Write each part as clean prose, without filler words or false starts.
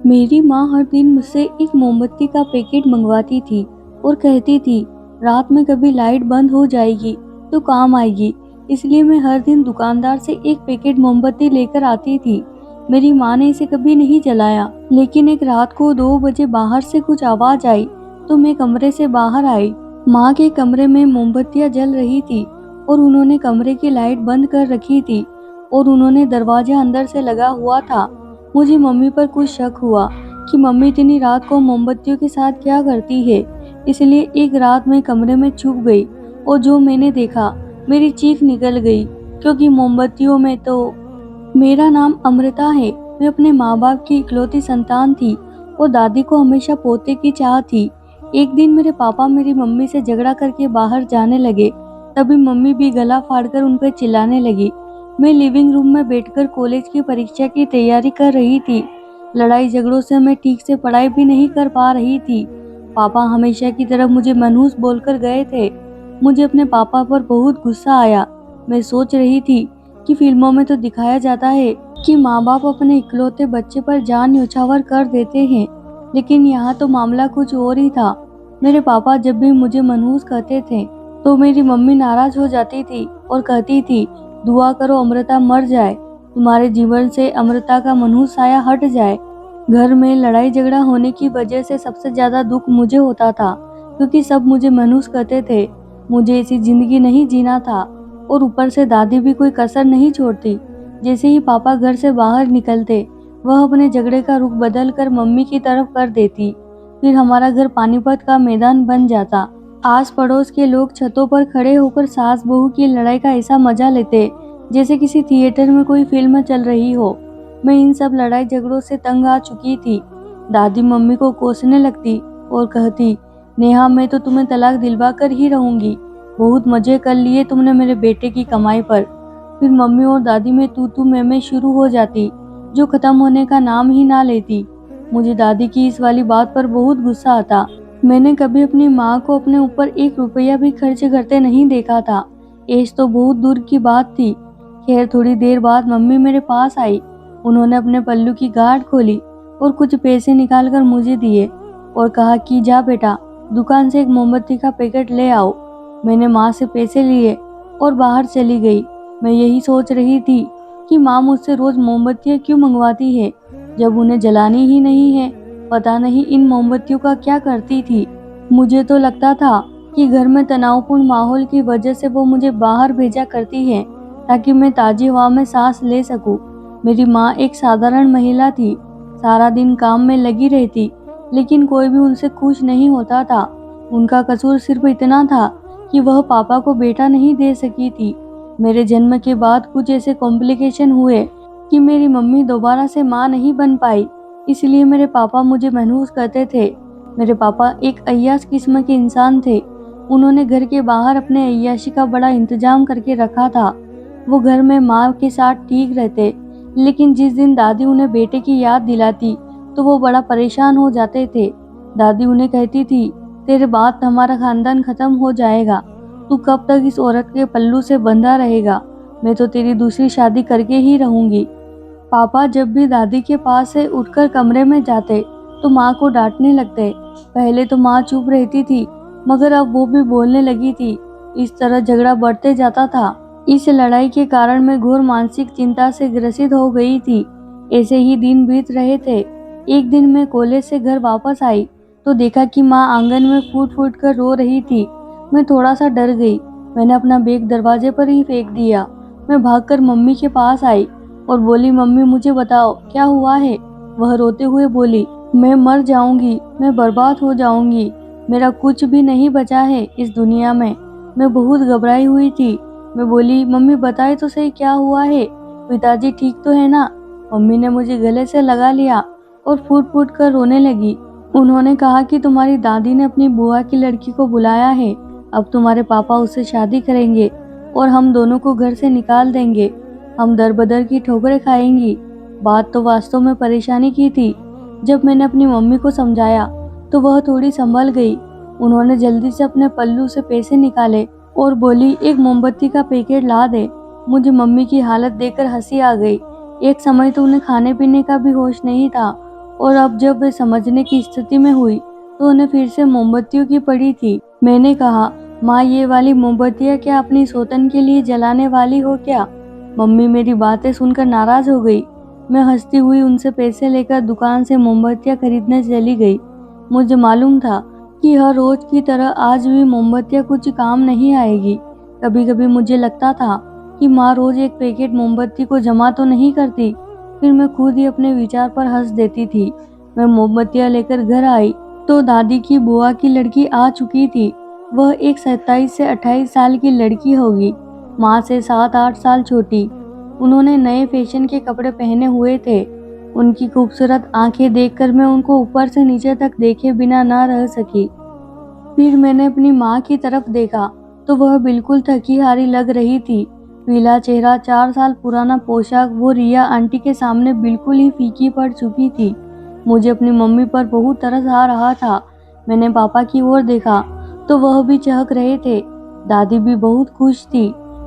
मेरी माँ हर दिन मुझसे एक मोमबत्ती का पैकेट मंगवाती थी और कहती थी रात में कभी लाइट बंद हो जाएगी तो काम आएगी। इसलिए मैं हर दिन दुकानदार से एक पैकेट मोमबत्ती लेकर आती थी। मेरी माँ ने इसे कभी नहीं जलाया, लेकिन एक रात को 2 बजे बाहर से कुछ आवाज आई तो मैं कमरे से बाहर आई। माँ के कमरे में मोमबत्तियाँ जल रही थी और उन्होंने कमरे की लाइट बंद कर रखी थी और उन्होंने दरवाजा अंदर से लगा हुआ था। मुझे मम्मी पर कुछ शक हुआ कि मम्मी इतनी रात को मोमबत्तियों के साथ क्या करती है। इसलिए एक रात मैं कमरे में छुप गई और जो मैंने देखा, मेरी चीख निकल गई, क्योंकि मोमबत्तियों में तो मेरा नाम अमृता है। मैं अपने माँ बाप की इकलौती संतान थी और दादी को हमेशा पोते की चाह थी। एक दिन मेरे पापा मेरी मम्मी से झगड़ा करके बाहर जाने लगे। तभी मम्मी भी गला फाड़कर उन पर चिल्लाने लगी। मैं लिविंग रूम में बैठकर कॉलेज की परीक्षा की तैयारी कर रही थी। लड़ाई झगड़ों से मैं ठीक से पढ़ाई भी नहीं कर पा रही थी। पापा हमेशा की तरह मुझे मनहूस बोलकर गए थे। मुझे अपने पापा पर बहुत गुस्सा आया। मैं सोच रही थी कि फिल्मों में तो दिखाया जाता है कि माँ बाप अपने इकलौते बच्चे पर जान न्यौछावर कर देते हैं, लेकिन यहाँ तो मामला कुछ और ही था। मेरे पापा जब भी मुझे मनहूस कहते थे तो मेरी मम्मी नाराज हो जाती थी और कहती थी दुआ करो अमृता मर जाए, तुम्हारे जीवन से अमृता का मनहूस साया हट जाए। घर में लड़ाई झगड़ा होने की वजह से सबसे ज्यादा दुख मुझे होता था, क्योंकि सब मुझे मनहूस कहते थे। मुझे ऐसी जिंदगी नहीं जीना था और ऊपर से दादी भी कोई कसर नहीं छोड़ती। जैसे ही पापा घर से बाहर निकलते, वह अपने झगड़े का रुख बदल कर मम्मी की तरफ कर देती। फिर हमारा घर पानीपत का मैदान बन जाता। आस पड़ोस के लोग छतों पर खड़े होकर सास बहू की लड़ाई का ऐसा मजा लेते जैसे किसी थिएटर में कोई फिल्म चल रही हो। मैं इन सब लड़ाई झगड़ों से तंग आ चुकी थी। दादी मम्मी को कोसने लगती और कहती, नेहा मैं तो तुम्हें तलाक दिलवा कर ही रहूंगी, बहुत मजे कर लिए तुमने मेरे बेटे की कमाई पर। फिर मम्मी और दादी में तू मैं शुरू हो जाती, जो खत्म होने का नाम ही ना लेती। मुझे दादी की इस वाली बात पर बहुत गुस्सा आता। मैंने कभी अपनी माँ को अपने ऊपर 1 रुपया भी खर्च करते नहीं देखा था। ऐश तो बहुत दूर की बात थी। खैर थोड़ी देर बाद मम्मी मेरे पास आई। उन्होंने अपने पल्लू की गांठ खोली और कुछ पैसे निकालकर मुझे दिए और कहा कि जा बेटा, दुकान से एक मोमबत्ती का पैकेट ले आओ। मैंने माँ से पैसे लिए और बाहर चली गई। मैं यही सोच रही थी कि माँ मुझसे रोज मोमबत्तियाँ क्यों मंगवाती है, जब उन्हें जलानी ही नहीं है। पता नहीं इन मोमबत्तियों का क्या करती थी। मुझे तो लगता था कि घर में तनावपूर्ण माहौल की वजह से वो मुझे बाहर भेजा करती है, ताकि मैं ताजी हवा में सांस ले सकूं। मेरी माँ एक साधारण महिला थी, सारा दिन काम में लगी रहती, लेकिन कोई भी उनसे खुश नहीं होता था। उनका कसूर सिर्फ इतना था कि वह पापा को बेटा नहीं दे सकी थी। मेरे जन्म के बाद कुछ ऐसे कॉम्प्लिकेशन हुए कि मेरी मम्मी दोबारा से माँ नहीं बन पाई। इसलिए मेरे पापा मुझे मनहूस करते थे। मेरे पापा एक अय्याश किस्म के इंसान थे। उन्होंने घर के बाहर अपने अय्याशी का बड़ा इंतजाम करके रखा था। वो घर में माँ के साथ ठीक रहते, लेकिन जिस दिन दादी उन्हें बेटे की याद दिलाती तो वो बड़ा परेशान हो जाते थे। दादी उन्हें कहती थी, तेरे बाद हमारा खानदान खत्म हो जाएगा, तू कब तक इस औरत के पल्लू से बंधा रहेगा, मैं तो तेरी दूसरी शादी करके ही रहूंगी। पापा जब भी दादी के पास से उठकर कमरे में जाते तो माँ को डांटने लगते। पहले तो माँ चुप रहती थी, मगर अब वो भी बोलने लगी थी। इस तरह झगड़ा बढ़ते जाता था। इस लड़ाई के कारण मैं घोर मानसिक चिंता से ग्रसित हो गई थी। ऐसे ही दिन बीत रहे थे। एक दिन मैं कॉलेज से घर वापस आई तो देखा कि माँ आंगन में फूट फूट कर रो रही थी। मैं थोड़ा सा डर गई। मैंने अपना बैग दरवाजे पर ही फेंक दिया। मैं भागकर मम्मी के पास आई और बोली, मम्मी मुझे बताओ क्या हुआ है। वह रोते हुए बोली, मैं मर जाऊंगी, मैं बर्बाद हो जाऊंगी, मेरा कुछ भी नहीं बचा है इस दुनिया में। मैं बहुत घबराई हुई थी। मैं बोली, मम्मी बताए तो सही क्या हुआ है, पिताजी ठीक तो है ना। मम्मी ने मुझे गले से लगा लिया और फूट फूट कर रोने लगी। उन्होंने कहा कि तुम्हारी दादी ने अपनी बुआ की लड़की को बुलाया है, अब तुम्हारे पापा उससे शादी करेंगे और हम दोनों को घर से निकाल देंगे, हम दर बदर की ठोकरें खाएंगी। बात तो वास्तव में परेशानी की थी। जब मैंने अपनी मम्मी को समझाया तो वह थोड़ी संभल गई। उन्होंने जल्दी से अपने पल्लू से पैसे निकाले और बोली, एक मोमबत्ती का पैकेट ला दे। मुझे मम्मी की हालत देखकर हंसी आ गई। एक समय तो उन्हें खाने पीने का भी होश नहीं था और अब जब वे समझने की स्थिति में हुई तो उन्हें फिर से मोमबत्तियों की पड़ी थी। मैंने कहा, माँ, ये वाली मोमबत्तियाँ क्या अपनी सौतन के लिए जलाने वाली हो क्या? मम्मी मेरी बातें सुनकर नाराज हो गई। मैं हंसती हुई उनसे पैसे लेकर दुकान से मोमबत्तियाँ खरीदने चली गई। मुझे मालूम था कि हर रोज की तरह आज भी मोमबत्तियाँ कुछ काम नहीं आएगी। कभी कभी मुझे लगता था कि माँ रोज एक पैकेट मोमबत्ती को जमा तो नहीं करती। फिर मैं खुद ही अपने विचार पर हंस देती थी। मैं मोमबत्तियाँ लेकर घर आई तो दादी की बुआ की लड़की आ चुकी थी। वह एक 27 से 28 साल की लड़की होगी, माँ से 7-8 साल छोटी। उन्होंने नए फैशन के कपड़े पहने हुए थे। उनकी खूबसूरत आंखें देखकर मैं उनको ऊपर से नीचे तक देखे बिना ना रह सकी। फिर मैंने अपनी माँ की तरफ देखा तो वह बिल्कुल थकी हारी लग रही थी। पीला चेहरा, 4 साल पुराना पोशाक, वो रिया आंटी के सामने बिल्कुल ही फीकी पड़ चुकी थी। मुझे अपनी मम्मी पर बहुत तरस आ रहा था। मैंने पापा की ओर देखा तो वह भी चहक रहे थे। दादी भी बहुत खुश थी।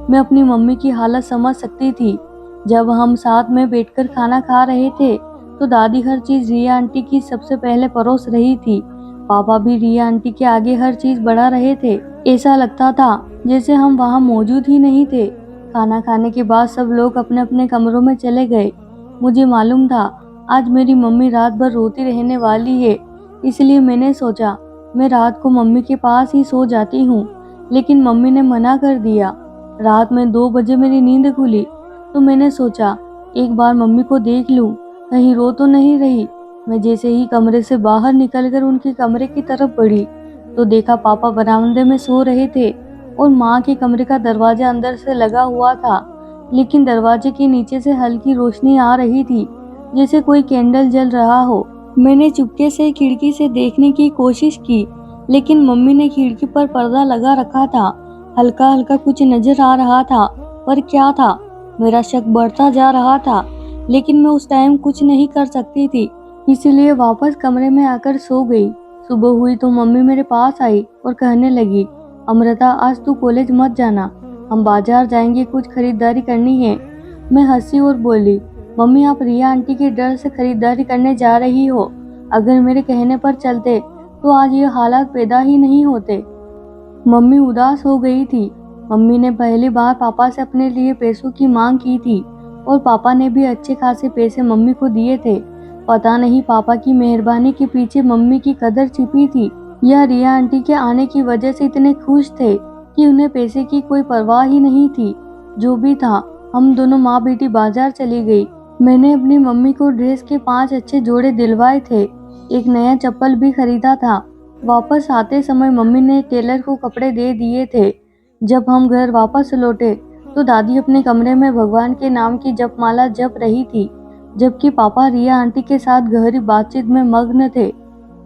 मैं अपनी मम्मी की हालत समझ सकती थी। जब हम साथ में बैठकर खाना खा रहे थे तो दादी हर चीज रिया आंटी की सबसे पहले परोस रही थी। पापा भी रिया आंटी के आगे हर चीज बढ़ा रहे थे। ऐसा लगता था जैसे हम वहाँ मौजूद ही नहीं थे। खाना खाने के बाद सब लोग अपने अपने कमरों में चले गए। मुझे मालूम था आज मेरी मम्मी रात भर रोती रहने वाली है, इसलिए मैंने सोचा मैं रात को मम्मी के पास ही सो जाती हूँ। लेकिन मम्मी ने मना कर दिया। रात में 2 बजे मेरी नींद खुली तो मैंने सोचा एक बार मम्मी को देख लूं, कहीं रो तो नहीं रही। मैं जैसे ही कमरे से बाहर निकलकर उनके कमरे की तरफ बढ़ी तो देखा पापा बरामदे में सो रहे थे और माँ के कमरे का दरवाजा अंदर से लगा हुआ था, लेकिन दरवाजे के नीचे से हल्की रोशनी आ रही थी, जैसे कोई कैंडल जल रहा हो। मैंने चुपके से खिड़की से देखने की कोशिश की, लेकिन मम्मी ने खिड़की पर पर्दा लगा रखा था। हल्का हल्का कुछ नजर आ रहा था, पर क्या था? मेरा शक बढ़ता जा रहा था, लेकिन मैं उस टाइम कुछ नहीं कर सकती थी, इसीलिए वापस कमरे में आकर सो गई। सुबह हुई तो मम्मी मेरे पास आई और कहने लगी, अमृता, आज तू कॉलेज मत जाना, हम बाजार जाएंगे, कुछ खरीदारी करनी है। मैं हंसी और बोली, मम्मी, आप रिया आंटी के डर से खरीदारी करने जा रही हो। अगर मेरे कहने पर चलते तो आज ये हालात पैदा ही नहीं होते। मम्मी उदास हो गई थी। मम्मी ने पहली बार पापा से अपने लिए पैसों की मांग की थी और पापा ने भी अच्छे खासे पैसे मम्मी को दिए थे। पता नहीं पापा की मेहरबानी के पीछे मम्मी की कदर छिपी थी या रिया आंटी के आने की वजह से इतने खुश थे कि उन्हें पैसे की कोई परवाह ही नहीं थी। जो भी था, हम दोनों माँ बेटी बाजार चली गई। मैंने अपनी मम्मी को ड्रेस के 5 अच्छे जोड़े दिलवाए थे। एक नया चप्पल भी खरीदा था। वापस आते समय मम्मी ने टेलर को कपड़े दे दिए थे। जब हम घर वापस लौटे तो दादी अपने कमरे में भगवान के नाम की जपमाला जप रही थी, जबकि पापा रिया आंटी के साथ गहरी बातचीत में मग्न थे।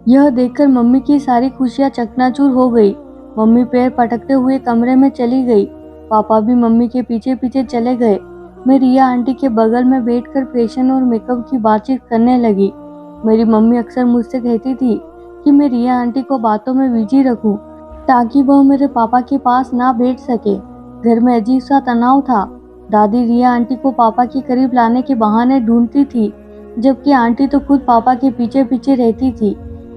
यह देखकर मम्मी की सारी खुशियां चकनाचूर हो गई। मम्मी पैर पटकते हुए कमरे में चली गई। पापा भी मम्मी के पीछे पीछे चले गए। मैं रिया आंटी के बगल में बैठकर फैशन और मेकअप की बातचीत करने लगी। मेरी मम्मी अक्सर मुझसे कहती थी कि मैं रिया आंटी को बातों में बिजी रखूं, ताकि वह मेरे पापा के पास ना बैठ सके। घर में अजीब सा तनाव था। दादी रिया आंटी को पापा के करीब लाने के बहाने ढूंढती थी, जबकि आंटी तो खुद पापा के पीछे पीछे रहती थी।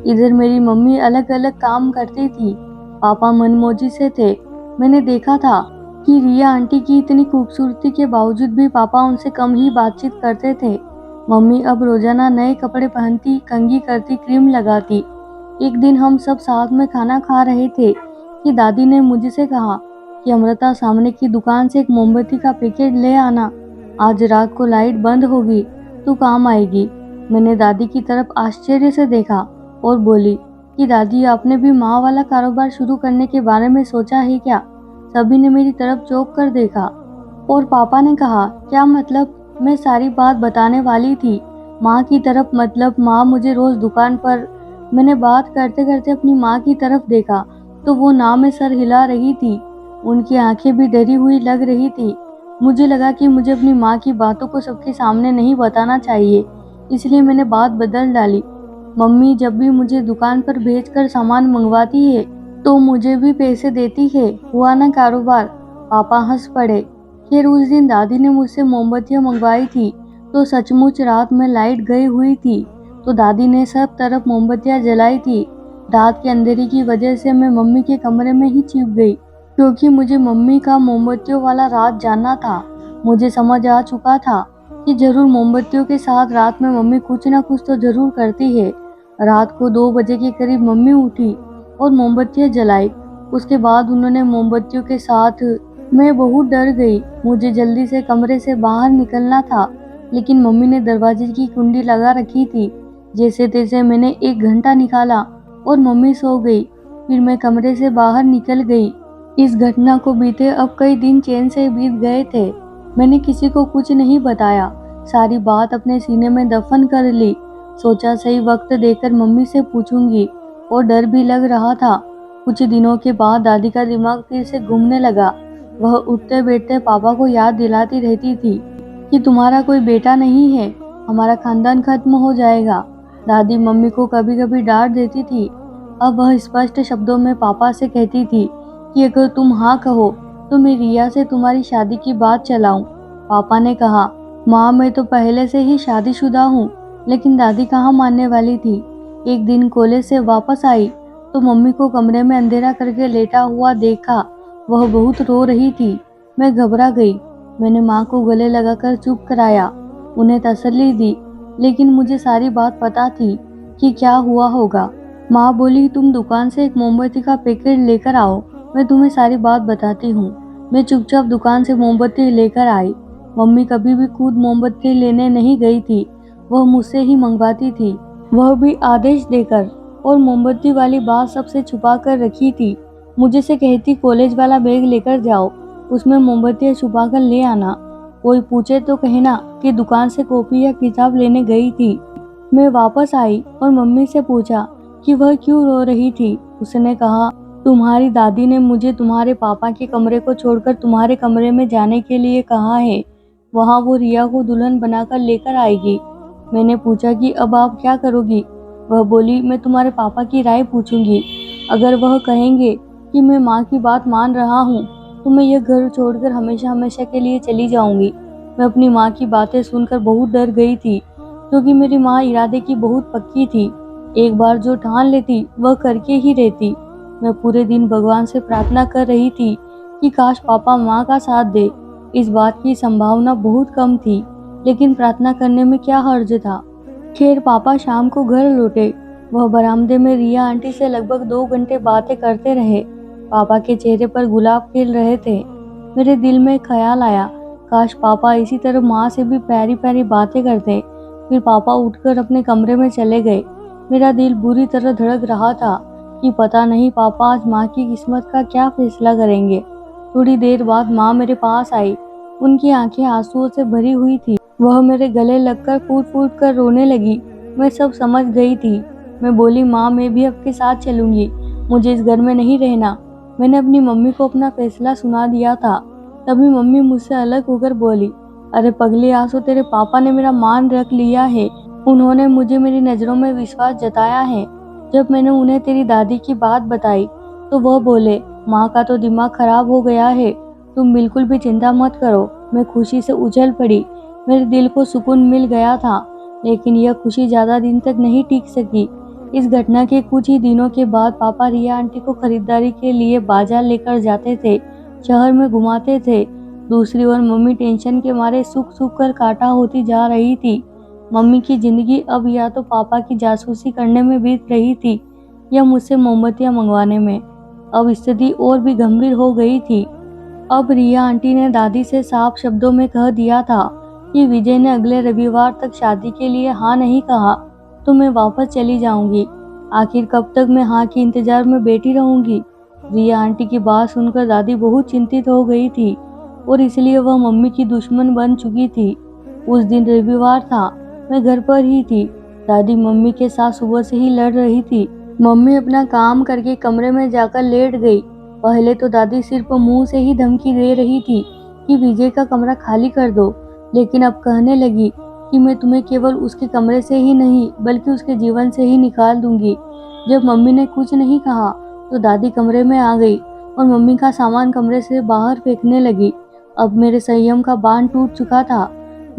इधर मेरी मम्मी अलग अलग काम करती थी। पापा मनमौजी से थे। मैंने देखा था कि रिया आंटी की इतनी खूबसूरती के बावजूद भी पापा उनसे कम ही बातचीत करते थे। मम्मी अब रोजाना नए कपड़े पहनती, कंघी करती, क्रीम लगाती। एक दिन हम सब साथ में खाना खा रहे थे कि दादी ने मुझसे कहा कि अमृता, सामने की दुकान से एक मोमबत्ती का पैकेट ले आना, आज रात को लाइट बंद होगी तो काम आएगी। मैंने दादी की तरफ आश्चर्य से देखा और बोली कि दादी, आपने भी माँ वाला कारोबार शुरू करने के बारे में सोचा है क्या? सभी ने मेरी तरफ चौंक कर देखा और पापा ने कहा, क्या मतलब? मैं सारी बात बताने वाली थी। माँ की तरफ मतलब? माँ मुझे रोज दुकान पर। मैंने बात करते करते अपनी माँ की तरफ देखा तो वो ना में सर हिला रही थी। उनकी आंखें भी डरी हुई लग रही थी। मुझे लगा कि मुझे अपनी माँ की बातों को सबके सामने नहीं बताना चाहिए, इसलिए मैंने बात बदल डाली। मम्मी जब भी मुझे दुकान पर भेजकर सामान मंगवाती है तो मुझे भी पैसे देती है, हुआ ना कारोबार? पापा हंस पड़े। खैर, उस दिन दादी ने मुझसे मोमबत्तियां मंगवाई थी तो सचमुच रात में लाइट गई हुई थी तो दादी ने सब तरफ मोमबत्तियां जलाई थी। रात के अंधेरे की वजह से मैं मम्मी के कमरे में ही छिप गई, क्योंकि मुझे मम्मी का मोमबत्तियों वाला राज जानना था। मुझे समझ आ चुका था कि जरूर मोमबत्तियों के साथ रात में मम्मी कुछ ना कुछ तो जरूर करती है। रात को 2 बजे के करीब मम्मी उठी और मोमबत्तियां जलाई। उसके बाद उन्होंने मोमबत्तियों के साथ, मैं बहुत डर गई। मुझे जल्दी से कमरे से बाहर निकलना था, लेकिन मम्मी ने दरवाजे की कुंडी लगा रखी थी। जैसे तैसे मैंने 1 घंटा निकाला और मम्मी सो गई। फिर मैं कमरे से बाहर निकल गई। इस घटना को बीते अब कई दिन चैन से बीत गए थे। मैंने किसी को कुछ नहीं बताया, सारी बात अपने सीने में दफन कर ली। सोचा सही वक्त देकर मम्मी से पूछूंगी, और डर भी लग रहा था। कुछ दिनों के बाद दादी का दिमाग फिर से घूमने लगा। वह उठते बैठते पापा को याद दिलाती रहती थी कि तुम्हारा कोई बेटा नहीं है, हमारा खानदान खत्म हो जाएगा। दादी मम्मी को कभी कभी डांट देती थी। अब वह स्पष्ट शब्दों में पापा से कहती थी कि अगर तुम हाँ कहो तो मैं रिया से तुम्हारी शादी की बात चलाऊं। पापा ने कहा, माँ मैं तो पहले से ही शादीशुदा हूँ। लेकिन दादी कहाँ मानने वाली थी। एक दिन कॉलेज से वापस आई तो मम्मी को कमरे में अंधेरा करके लेटा हुआ देखा। वह बहुत रो रही थी। मैं घबरा गई। मैंने माँ को गले लगाकर चुप कराया, उन्हें तसल्ली दी, लेकिन मुझे सारी बात पता थी कि क्या हुआ होगा। माँ बोली, तुम दुकान से एक मोमबत्ती का पैकेट लेकर आओ, मैं तुम्हें सारी बात बताती हूँ। मैं चुपचाप दुकान से मोमबत्ती लेकर आई। मम्मी कभी भी खुद मोमबत्ती लेने नहीं गई थी, वह मुझसे ही मंगवाती थी, वह भी आदेश देकर। और मोमबत्ती वाली बात सबसे छुपा कर रखी थी। मुझे से कहती, कॉलेज वाला बैग लेकर जाओ, उसमें मोमबत्तियाँ छुपा कर ले आना। कोई पूछे तो कहना कि दुकान से कॉपी या किताब लेने गई थी। मैं वापस आई और मम्मी से पूछा कि वह क्यों रो रही थी। उसने कहा, तुम्हारी दादी ने मुझे तुम्हारे पापा के कमरे को छोड़कर तुम्हारे कमरे में जाने के लिए कहा है। वहाँ वो रिया को दुल्हन बनाकर लेकर आएगी। मैंने पूछा कि अब आप क्या करोगी। वह बोली, मैं तुम्हारे पापा की राय पूछूंगी। अगर वह कहेंगे कि मैं माँ की बात मान रहा हूँ तो मैं यह घर छोड़कर हमेशा हमेशा के लिए चली जाऊंगी। मैं अपनी माँ की बातें सुनकर बहुत डर गई थी, क्योंकि मेरी माँ इरादे की बहुत पक्की थी। एक बार जो ठान लेती वह करके ही रहती। मैं पूरे दिन भगवान से प्रार्थना कर रही थी कि काश पापा माँ का साथ दे। इस बात की संभावना बहुत कम थी, लेकिन प्रार्थना करने में क्या हर्ज था। खैर पापा शाम को घर लौटे। वह बरामदे में रिया आंटी से लगभग 2 घंटे बातें करते रहे। पापा के चेहरे पर गुलाब खिल रहे थे। मेरे दिल में ख्याल आया, काश पापा इसी तरह माँ से भी प्यारी प्यारी बातें करते। फिर पापा उठकर अपने कमरे में चले गए। मेरा दिल बुरी तरह धड़क रहा था कि पता नहीं पापा आज माँ की किस्मत का क्या फैसला करेंगे। थोड़ी देर बाद माँ मेरे पास आई। उनकी आंखें आंसुओं से भरी हुई थी। वह मेरे गले लगकर फूट फूट कर रोने लगी। मैं सब समझ गई थी। मैं बोली, माँ मैं भी आपके साथ चलूंगी, मुझे इस घर में नहीं रहना। मैंने अपनी मम्मी को अपना फैसला सुना दिया था। तभी मम्मी मुझसे अलग होकर बोली, अरे पगली आंसू, तेरे पापा ने मेरा मान रख लिया है। उन्होंने मुझे मेरी नज़रों में विश्वास जताया है। जब मैंने उन्हें तेरी दादी की बात बताई तो वह बोले, माँ का तो दिमाग खराब हो गया है, तुम बिल्कुल भी चिंता मत करो। मैं खुशी से उछल पड़ी। मेरे दिल को सुकून मिल गया था, लेकिन यह खुशी ज़्यादा दिन तक नहीं टिक सकी। इस घटना के कुछ ही दिनों के बाद पापा रिया आंटी को खरीदारी के लिए बाजार लेकर जाते थे, शहर में घुमाते थे। दूसरी ओर मम्मी टेंशन के मारे सूख सूख कर काटा होती जा रही थी। मम्मी की जिंदगी अब या तो पापा की जासूसी करने में बीत रही थी या मुझसे मोमबत्तियां मंगवाने में। अब स्थिति और भी गंभीर हो गई थी। अब रिया आंटी ने दादी से साफ शब्दों में कह दिया था कि विजय ने अगले रविवार तक शादी के लिए हाँ नहीं कहा तो मैं वापस चली जाऊंगी। आखिर कब तक मैं हाँ के इंतजार में बैठी रहूंगी। रिया आंटी की बात सुनकर दादी बहुत चिंतित हो गई थी और इसलिए वह मम्मी की दुश्मन बन चुकी थी। उस दिन रविवार था, मैं घर पर ही थी। दादी मम्मी के साथ सुबह से ही लड़ रही थी। मम्मी अपना काम करके कमरे में जाकर लेट गई। पहले तो दादी सिर्फ मुंह से ही धमकी दे रही थी कि विजय का कमरा खाली कर दो, लेकिन अब कहने लगी कि मैं तुम्हें केवल उसके कमरे से ही नहीं बल्कि उसके जीवन से ही निकाल दूंगी। जब मम्मी ने कुछ नहीं कहा तो दादी कमरे में आ गई और मम्मी का सामान कमरे से बाहर फेंकने लगी। अब मेरे संयम का बांध टूट चुका था।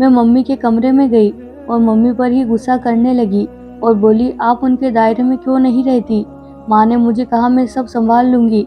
मैं मम्मी के कमरे में गई और मम्मी पर ही गुस्सा करने लगी। और बोली, आप उनके दायरे में क्यों नहीं रहती? माँ ने मुझे कहा मैं सब संभाल लूँगी,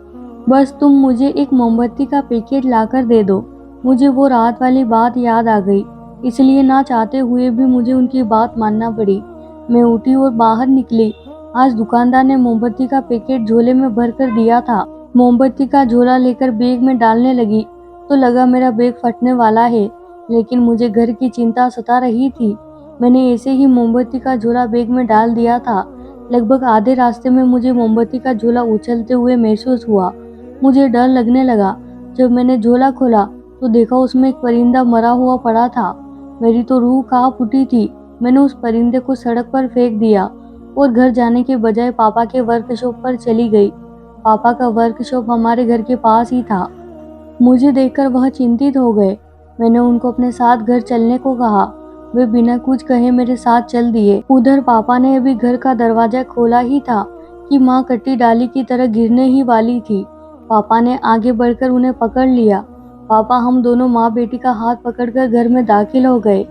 बस तुम मुझे एक मोमबत्ती का पैकेट लाकर दे दो। मुझे वो रात वाली बात याद आ गई, इसलिए ना चाहते हुए भी मुझे उनकी बात मानना पड़ी। मैं उठी और बाहर निकली। आज दुकानदार ने मोमबत्ती का पैकेट झोले में भर कर दिया था। मोमबत्ती का झोला लेकर बैग में डालने लगी तो लगा मेरा बैग फटने वाला है, लेकिन मुझे घर की चिंता सता रही थी। मैंने ऐसे ही मोमबत्ती का झोला बैग में डाल दिया था। लगभग आधे रास्ते में मुझे मोमबत्ती का झोला उछलते हुए महसूस हुआ। मुझे डर लगने लगा। जब मैंने झोला खोला तो देखा उसमें एक परिंदा मरा हुआ पड़ा था। मेरी तो रूह कांप उठी थी। मैंने उस परिंदे को सड़क पर फेंक दिया और घर जाने के बजाय पापा के वर्कशॉप पर चली गई। पापा का वर्कशॉप हमारे घर के पास ही था। मुझे देखकर वह चिंतित हो गए। मैंने उनको अपने साथ घर चलने को कहा। वे बिना कुछ कहे मेरे साथ चल दिए। उधर पापा ने अभी घर का दरवाजा खोला ही था कि माँ कट्टी डाली की तरह गिरने ही वाली थी। पापा ने आगे बढ़कर उन्हें पकड़ लिया। पापा हम दोनों माँ बेटी का हाथ पकड़कर घर में दाखिल हो गए।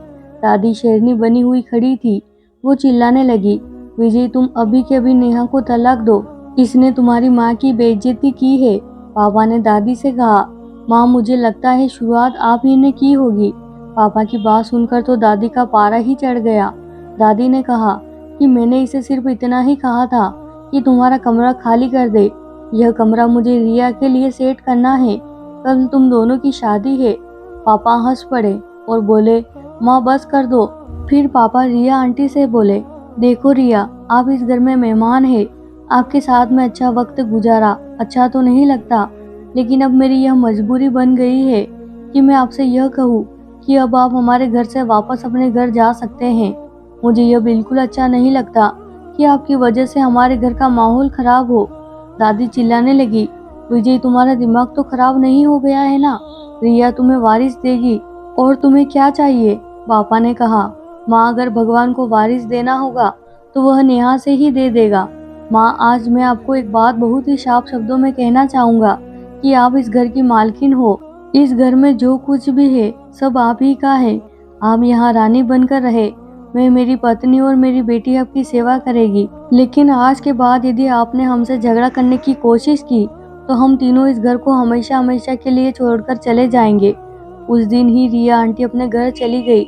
दादी शेरनी बनी हुई खड़ी थी। वो चिल्लाने लगी, विजय तुम अभी के अभी नेहा को तलाक दो, इसने तुम्हारी माँ की बेइज्जती की है। पापा ने दादी से कहा, माँ मुझे लगता है शुरुआत आप ही ने की होगी। पापा की बात सुनकर तो दादी का पारा ही चढ़ गया। दादी ने कहा कि मैंने इसे सिर्फ इतना ही कहा था कि तुम्हारा कमरा खाली कर दे। यह कमरा मुझे रिया के लिए सेट करना है, कल तुम दोनों की शादी है। पापा हंस पड़े और बोले, माँ बस कर दो। फिर पापा रिया आंटी से बोले, देखो रिया, आप इस घर में मेहमान हैं। आपके साथ में अच्छा वक्त गुजारा अच्छा तो नहीं लगता, लेकिन अब मेरी यह मजबूरी बन गई है कि मैं आपसे यह कहूँ कि अब आप हमारे घर से वापस अपने घर जा सकते हैं। मुझे यह बिल्कुल अच्छा नहीं लगता कि आपकी वजह से हमारे घर का माहौल खराब हो। दादी चिल्लाने लगी, विजय तुम्हारा दिमाग तो खराब नहीं हो गया है ना? रिया तुम्हें वारिस देगी और तुम्हें क्या चाहिए? पापा ने कहा, माँ अगर भगवान को वारिस देना होगा तो वह नेहा से ही दे देगा। माँ आज मैं आपको एक बात बहुत ही साफ शब्दों में कहना चाहूँगा कि आप इस घर की मालकिन हो। इस घर में जो कुछ भी है सब आप ही का है। आप यहाँ रानी बनकर रहे। मैं मेरी पत्नी और मेरी बेटी आपकी सेवा करेगी, लेकिन आज के बाद यदि आपने हमसे झगड़ा करने की कोशिश की तो हम तीनों इस घर को हमेशा हमेशा के लिए छोड़कर चले जाएंगे। उस दिन ही रिया आंटी अपने घर चली गई।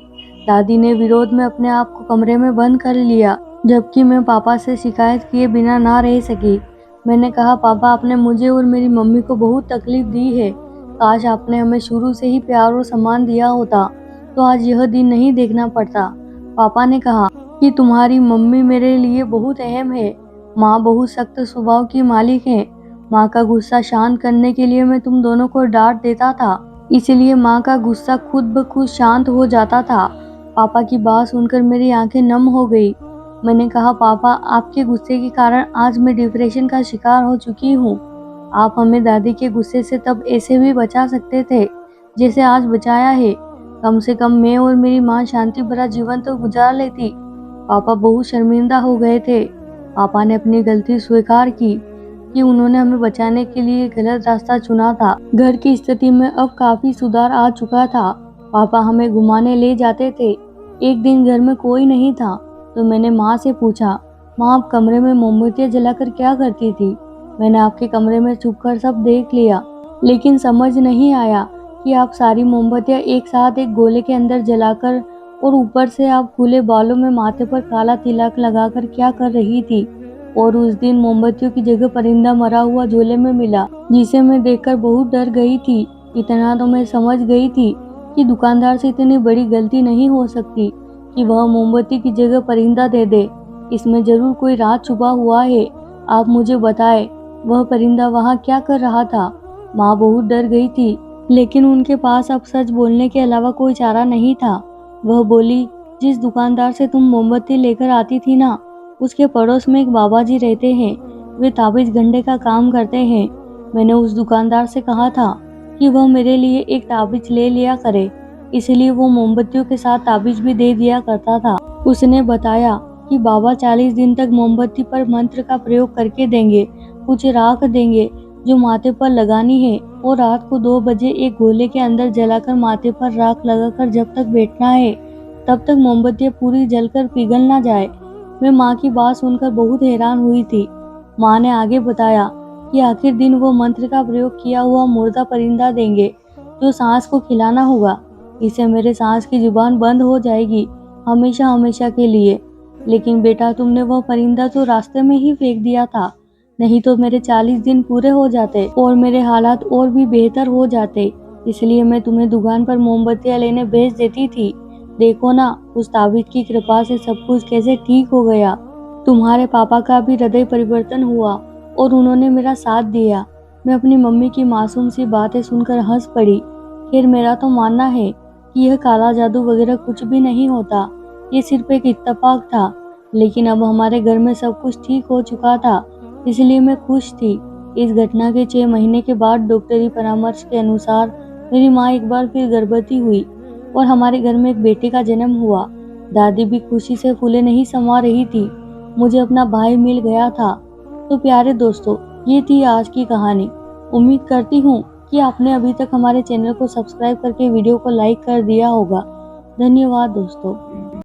दादी ने विरोध में अपने आप को कमरे में बंद कर लिया, जबकि मैं पापा से शिकायत किए बिना ना रह सकी। मैंने कहा, पापा आपने मुझे और मेरी मम्मी को बहुत तकलीफ दी है। काश आपने हमें शुरू से ही प्यार और सम्मान दिया होता तो आज यह दिन नहीं देखना पड़ता। पापा ने कहा कि तुम्हारी मम्मी मेरे लिए बहुत अहम है। माँ बहुत सख्त स्वभाव की मालिक है। माँ का गुस्सा शांत करने के लिए मैं तुम दोनों को डांट देता था, इसलिए माँ का गुस्सा खुद ब खुद शांत हो जाता था। पापा की बात सुनकर मेरी आंखें नम हो गई। मैंने कहा, पापा आपके गुस्से के कारण आज मैं डिप्रेशन का शिकार हो चुकी हूँ। आप हमें दादी के गुस्से से तब ऐसे भी बचा सकते थे जैसे आज बचाया है। कम से कम मैं और मेरी माँ शांति भरा जीवन तो गुजार लेती। पापा बहुत शर्मिंदा हो गए थे। पापा ने अपनी गलती स्वीकार की कि उन्होंने हमें बचाने के लिए गलत रास्ता चुना था। घर की स्थिति में अब काफी सुधार आ चुका था। पापा हमें घुमाने ले जाते थे। एक दिन घर में कोई नहीं था तो मैंने माँ से पूछा, माँ आप कमरे में मोमबत्तियाँ जलाकर क्या करती थी? मैंने आपके कमरे में छुपकर सब देख लिया, लेकिन समझ नहीं आया कि आप सारी मोमबत्तियाँ एक साथ एक गोले के अंदर जलाकर और ऊपर से आप खुले बालों में माथे पर काला तिलक लगाकर क्या कर रही थी। और उस दिन मोमबत्तियों की जगह परिंदा मरा हुआ झोले में मिला, जिसे मैं देखकर बहुत डर गई थी। इतना तो मैं समझ गई थी कि दुकानदार से इतनी बड़ी गलती नहीं हो सकती कि वह मोमबत्ती की जगह परिंदा दे दे। इसमें जरूर कोई राज छुपा हुआ है। आप मुझे बताएं, वह परिंदा वहाँ क्या कर रहा था? माँ बहुत डर गई थी, लेकिन उनके पास अब सच बोलने के अलावा कोई चारा नहीं था। वह बोली, जिस दुकानदार से तुम मोमबत्ती लेकर आती थी ना, उसके पड़ोस में एक बाबा जी रहते हैं। वे ताबीज गंढे का काम करते हैं। मैंने उस दुकानदार से कहा था कि वह मेरे लिए एक ताबीज ले लिया करे, इसलिए वो मोमबत्तियों के साथ ताबीज भी दे दिया करता था। उसने बताया कि बाबा 40 दिन तक मोमबत्ती पर मंत्र का प्रयोग करके देंगे, कुछ राख देंगे जो माथे पर लगानी है, और रात को 2 बजे एक गोले के अंदर जलाकर माथे पर राख लगाकर जब तक बैठना है तब तक मोमबत्तियाँ पूरी जलकर पिघल ना जाए। मैं माँ की बात सुनकर बहुत हैरान हुई थी। माँ ने आगे बताया कि आखिर दिन वो मंत्र का प्रयोग किया हुआ मुर्दा परिंदा देंगे जो सांस को खिलाना होगा। इससे मेरे सांस की जुबान बंद हो जाएगी, हमेशा हमेशा के लिए। लेकिन बेटा, तुमने वह परिंदा तो रास्ते में ही फेंक दिया था, नहीं तो मेरे 40 दिन पूरे हो जाते और मेरे हालात और भी बेहतर हो जाते। इसलिए मैं तुम्हें दुकान पर मोमबत्तियां लेने भेज देती थी। देखो ना, उस ताबीज की कृपा से सब कुछ कैसे ठीक हो गया। तुम्हारे पापा का भी हृदय परिवर्तन हुआ और उन्होंने मेरा साथ दिया। मैं अपनी मम्मी की मासूम सी बातें सुनकर हंस पड़ी। खैर, मेरा तो मानना है कि यह काला जादू वगैरह कुछ भी नहीं होता, ये सिर्फ एक इत्तेफाक था। लेकिन अब हमारे घर में सब कुछ ठीक हो चुका था, इसलिए मैं खुश थी। इस घटना के 6 महीने के बाद डॉक्टरी परामर्श के अनुसार मेरी माँ एक बार फिर गर्भवती हुई और हमारे घर में एक बेटे का जन्म हुआ। दादी भी खुशी से फूले नहीं समा रही थी। मुझे अपना भाई मिल गया था। तो प्यारे दोस्तों, ये थी आज की कहानी। उम्मीद करती हूँ कि आपने अभी तक हमारे चैनल को सब्सक्राइब करके वीडियो को लाइक कर दिया होगा। धन्यवाद दोस्तों।